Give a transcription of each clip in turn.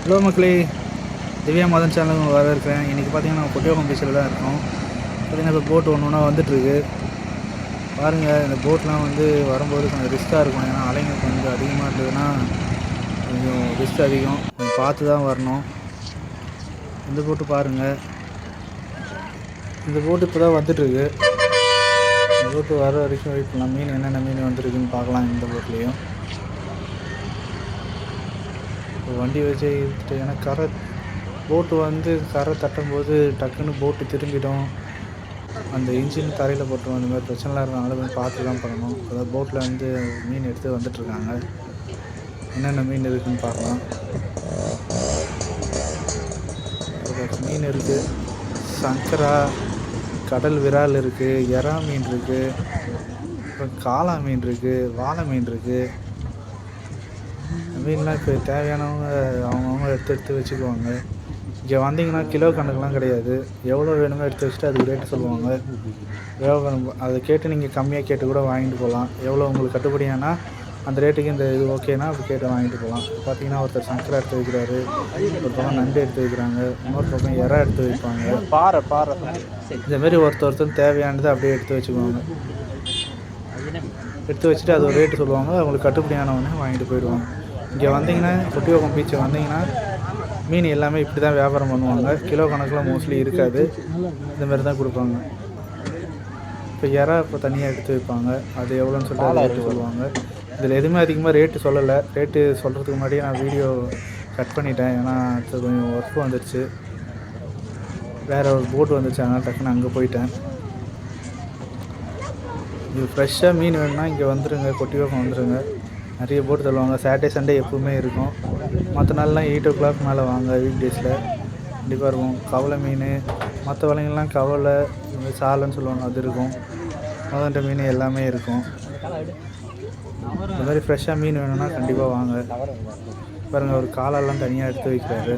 Hello மக்களே, திவ்யா மதன் சேனலுக்கு வரவேற்கிறேன். இன்றைக்கி பார்த்தீங்கன்னா நம்ம கொட்டியோகம் பீச்சில் தான் இருக்கோம். பார்த்திங்கன்னா இப்போ போட்டு ஒன்று ஒன்றா வந்துட்டுருக்கு. பாருங்கள், இந்த போட்லாம் வந்து வரும்போது கொஞ்சம் ரிஸ்க்காக இருக்கும். ஏன்னா அலைங்க கொஞ்சம் அதிகமாக இருந்ததுன்னா கொஞ்சம் ரிஸ்க் அதிகம். கொஞ்சம் பார்த்து தான் வரணும். இந்த போட்டு பாருங்கள், இந்த போட்டு இப்போ தான் வந்துட்டுருக்கு. இந்த போட்டு வர வரைக்கும் வெயிட் பண்ணலாம். மீன் என்னென்ன மீன் வந்துருக்குன்னு பார்க்கலாம். இந்த போட்லேயும் வண்டி வச்சு இழுத்துட்டு, ஏன்னா கரை போட்டு வந்து கரை தட்டும்போது டக்குன்னு போட்டு திரும்பிடும். அந்த இன்ஜின் தரையில் போட்டுரும். அந்த மாதிரி பிரச்சனைலாம் இருக்கும். அதனால பார்த்து தான் பண்ணணும். அதாவது போட்டில் வந்து மீன் எடுத்து வந்துட்டுருக்காங்க. என்னென்ன மீன் இருக்குதுன்னு பார்க்கலாம். மீன் இருக்குது, சங்கரா, கடல் விரால் இருக்குது, எறா மீன் இருக்குது, அப்புறம் காளா மீன் இருக்குது, வாழை மீன் இருக்குது. மீன்லாம் இப்போ தேவையானவங்க அவங்கவுங்க எடுத்து வச்சுக்குவாங்க. இங்கே வந்தீங்கன்னா கிலோ கணக்குலாம் கிடையாது. எவ்வளோ வேணுமோ எடுத்து வச்சுட்டு அதுக்கு ரேட்டு சொல்லுவாங்க. எவ்வளோ அதை கேட்டு நீங்கள் கம்மியாக கேட்டு கூட வாங்கிட்டு போகலாம். எவ்வளோ உங்களுக்கு கட்டுப்படியானா அந்த ரேட்டுக்கு இந்த இது ஓகேனா அப்படி கேட்டு வாங்கிட்டு போகலாம். பார்த்தீங்கன்னா ஒருத்தர் சங்கரா எடுத்து வைக்கிறாரு, ஒரு பக்கம் நண்டு எடுத்து வைக்கிறாங்க, இன்னொரு பக்கம் எறா எடுத்து வைப்பாங்க. பாறை இந்தமாரி ஒருத்தர் தேவையானது அப்படியே எடுத்து வச்சுக்குவாங்க. எடுத்து வச்சுட்டு அது ஒரு ரேட்டு சொல்லுவாங்க. அவங்களுக்கு கட்டுப்படியானவொன்னே வாங்கிட்டு போயிடுவாங்க. இங்கே வந்தீங்கன்னா கொட்டியோகம் பீச்சை வந்தீங்கன்னா மீன் எல்லாமே இப்படி தான் வியாபாரம் பண்ணுவாங்க. கிலோ கணக்கில் மோஸ்ட்லி இருக்காது. இந்தமாரி தான் கொடுப்பாங்க. இப்போ எறா இப்போ தனியாக எடுத்து வைப்பாங்க. அது எவ்வளோன்னு சொல்லிட்டு ரேட்டு சொல்லுவாங்க. இதில் எதுவுமே அதிகமாக ரேட்டு சொல்லலை. ரேட்டு சொல்கிறதுக்கு முன்னாடியே நான் வீடியோ கட் பண்ணிட்டேன். ஏன்னா அது கொஞ்சம் ஒர்க் வந்துடுச்சு, வேறு ஒரு போட்டு வந்துடுச்சு. அதனால் டக்குன்னு அங்கே போயிட்டேன். இது ஃப்ரெஷ்ஷாக மீன் வேணும்னா இங்கே வந்துடுங்க, கொட்டியோகம் வந்துடுங்க. நிறைய போட்டு தருவாங்க. சாட்டர்டே சண்டே எப்போவுமே இருக்கும். மற்ற நாள்லாம் 8 o'clock மேலே வாங்க. வீக் டேஸில் கண்டிப்பாக இருக்கும். கவலை மீன், மற்ற வலைங்கள்லாம் கவலை, இந்த சாலைன்னு சொல்லுவாங்க, அது இருக்கும். மதன்ற மீன் எல்லாமே இருக்கும். இந்த மாதிரி ஃப்ரெஷ்ஷாக மீன் வேணும்னா கண்டிப்பாக வாங்க. பாருங்கள், ஒரு காலெல்லாம் தனியாக எடுத்து வைக்கிறாரு.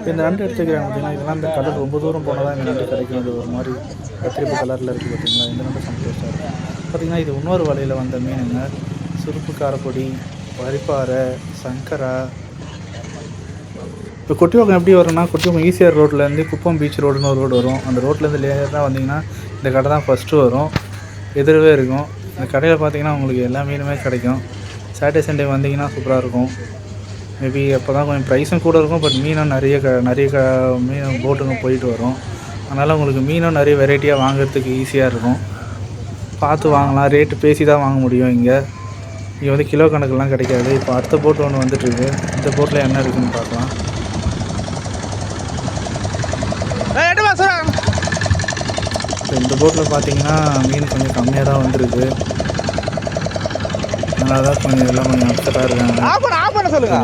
இப்போ இந்த நண்டு எடுத்து வைக்கிறாங்க பார்த்தீங்கன்னா, இதெல்லாம் இந்த கடல் ரொம்ப தூரம் போனால் தான் இந்த நண்டு கிடைக்கும். அது ஒரு மாதிரி கத்திரிப்பு கலரில் இருக்குது பார்த்தீங்களா. இந்த நண்டு சந்தோஷமாக இருக்கும். பார்த்திங்கன்னா இது இன்னொரு வலையில் வந்த மீனுங்க. சுருப்பு காரப்பொடி, வரிப்பாறை, சங்கரா. இப்போ கொட்டியோகம் எப்படி வரும்னா, கொட்டியோகம் ஈசிஆர் ரோட்லேருந்து குப்பம் பீச் ரோடுன்னு ஒரு ரோடு வரும். அந்த ரோட்லேருந்து லேயராக வந்தீங்கன்னா இந்த கடை தான் ஃபஸ்ட்டு வரும். எதிரவே இருக்கும். இந்த கடையில் பார்த்தீங்கன்னா உங்களுக்கு எல்லா மீனுமே கிடைக்கும். சாட்டர்டே சண்டே வந்தீங்கன்னா சூப்பராக இருக்கும். மேபி அப்போ தான் கொஞ்சம் ப்ரைஸும் கூட இருக்கும். பட் மீனும் நிறைய மீன் போட்டுங்க போயிட்டு வரும். அதனால் உங்களுக்கு மீனும் நிறைய வெரைட்டியாக வாங்குறதுக்கு ஈஸியாக இருக்கும். பார்த்து வாங்கலாம். ரேட்டு பேசி தான் வாங்க முடியும். இங்கே வந்து கிலோ கணக்கெலாம் கிடைக்காது. இப்போ அடுத்த போட்டு ஒன்று வந்துட்டுருக்கு. இந்த போட்டில் என்ன இருக்குதுன்னு பார்க்கலாம். இந்த போட்டில் பார்த்தீங்கன்னா மீன் கொஞ்சம் கம்மியாக தான் வந்துருக்கு. அதனால தான் கொஞ்சம் எல்லாம் கொஞ்சம் அப்செட்டாக இருக்காங்க.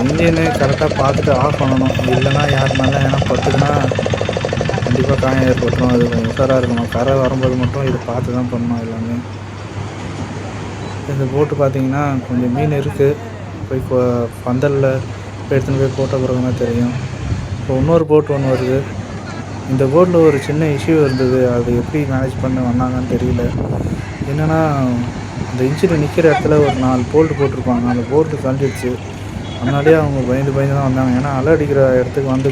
இன்ஜினு கரெக்டாக பார்த்துட்டு ஆஃப் பண்ணணும். இல்லைன்னா யார் மேலே ஏன்னா பட்டுக்குன்னா கண்டிப்பாக காயம் ஏற்பட்டுரும். அது கொஞ்சம் உஷாராக இருக்கணும். கரை வரும்போது மட்டும் இதை பார்த்து தான் பண்ணணும் எல்லாமே. இந்த போட்டு பார்த்தீங்கன்னா கொஞ்சம் மீன் இருக்குது. போய் பந்தலில் எடுத்துன்னு போய் போட்ட பிறகு தான் தெரியும். இப்போ இன்னொரு போட்டு ஒன்று வருது. இந்த போட்டில் ஒரு சின்ன இஷ்யூ இருந்தது. அது எப்படி மேனேஜ் பண்ண வந்தாங்கன்னு தெரியல. என்னென்னா, அந்த இன்ஜின் நிற்கிற இடத்துல ஒரு 4 போல்ட்டு போட்டிருப்பாங்க. அந்த போல்ட்டு கழட்டிடுச்சு. அதனாலேயே அவங்க பயந்து தான் வந்தாங்க. ஏன்னா அலை அடிக்கிற இடத்துக்கு வந்து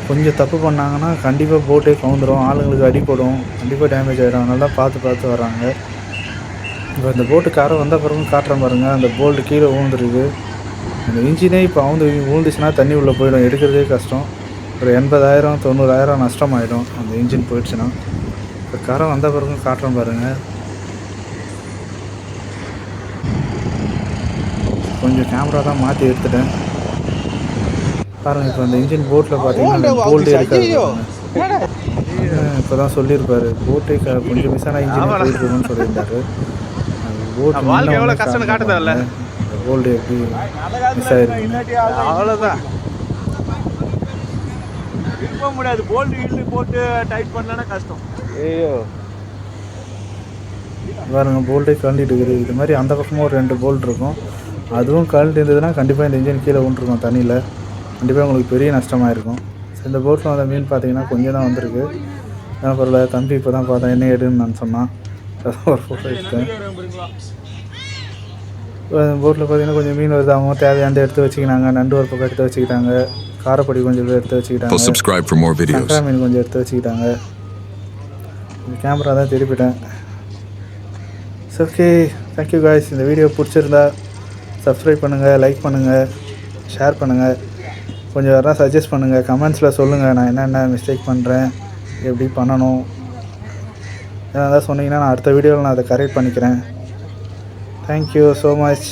கொஞ்சம் தப்பு பண்ணாங்கன்னா கண்டிப்பாக போட்டே கவுந்துடும். ஆளுங்களுக்கு அடிப்படும், கண்டிப்பாக டேமேஜ் ஆகிடும். அதனால பார்த்து வராங்க. இப்போ இந்த போட்டு காரை வந்த பிறகு காட்டுறேன் பாருங்கள். அந்த போல்ட்டு கீழே ஊழ்ந்துருக்கு. அந்த இன்ஜினே இப்போ ஊழ்ந்துச்சுன்னா தண்ணி உள்ளே போயிடும். எடுக்கிறதே கஷ்டம். ஒரு 80,000 90,000 நஷ்டமாயிடும் அந்த இன்ஜின் போயிடுச்சுன்னா. இப்போ காரை வந்த பிறகு காட்டுறேன் பாருங்கள். கொஞ்சம் கேமரா தான் மாற்றி எடுத்துட்டேன் பாருங்கள். இப்போ அந்த இன்ஜின் போட்டில் பார்த்தீங்கன்னா போல்ட்டே இருக்காது. இப்போ தான் சொல்லியிருப்பார், போட்டே கொஞ்சம் மிஸ் ஆனால் இன்ஜின் போயிருக்குன்னு சொல்லியிருந்தாரு. போல்டு எப்படி மிஸ் ஆகிருக்கு அவ்வளோதான். இருக்க முடியாது. போட்டு டைட் பண்ணலன்னா கஷ்டம். ஐயோ பாருங்க, போல்ட்டே கழண்டிட்டு இருக்குது. இது மாதிரி அந்த பக்கமும் ஒரு 2 போல்ட் இருக்கும். அதுவும் கழண்டு இருந்ததுன்னா கண்டிப்பாக இந்த இன்ஜின் கீழே விட்டுருக்கும் தண்ணியில். கண்டிப்பாக உங்களுக்கு பெரிய நஷ்டமாக இருக்கும். இந்த போட்டில் வந்த மீன் பார்த்தீங்கன்னா கொஞ்சம் தான் வந்திருக்கு. ஏன்னா பரவாயில்ல, தம்பி இப்போ தான் பார்த்தேன் என்ன ஏடுன்னு நான் சொன்னான். ஒரு ஃபோட்டோ எடுத்தேன். போட்டில் பார்த்தீங்கன்னா கொஞ்சம் மீன் வருது. அவங்க தேவையானதை எடுத்து வச்சுக்கினாங்க. நண்டு ஒரு பக்கம் எடுத்து வச்சுக்கிட்டாங்க. காரப்பொடி கொஞ்சம் எடுத்து வச்சுக்கிட்டாங்க. சங்கரா மீன் கொஞ்சம் எடுத்து வச்சுக்கிட்டாங்க. கேமரா தான் திருப்பிட்டேன். Okay, thank you guys. இந்த வீடியோ பிடிச்சிருந்தா சப்ஸ்கிரைப் பண்ணுங்கள், லைக் பண்ணுங்கள், ஷேர் பண்ணுங்கள். கொஞ்சம் யாராவது சஜஸ்ட் பண்ணுங்கள், கமெண்ட்ஸில் சொல்லுங்கள் நான் என்னென்ன மிஸ்டேக் பண்ணுறேன், எப்படி பண்ணணும். ஏதாவது சொன்னீங்கன்னா நான் அடுத்த வீடியோவில் நான் அதை கரெக்ட் பண்ணிக்கிறேன். Thank you so much.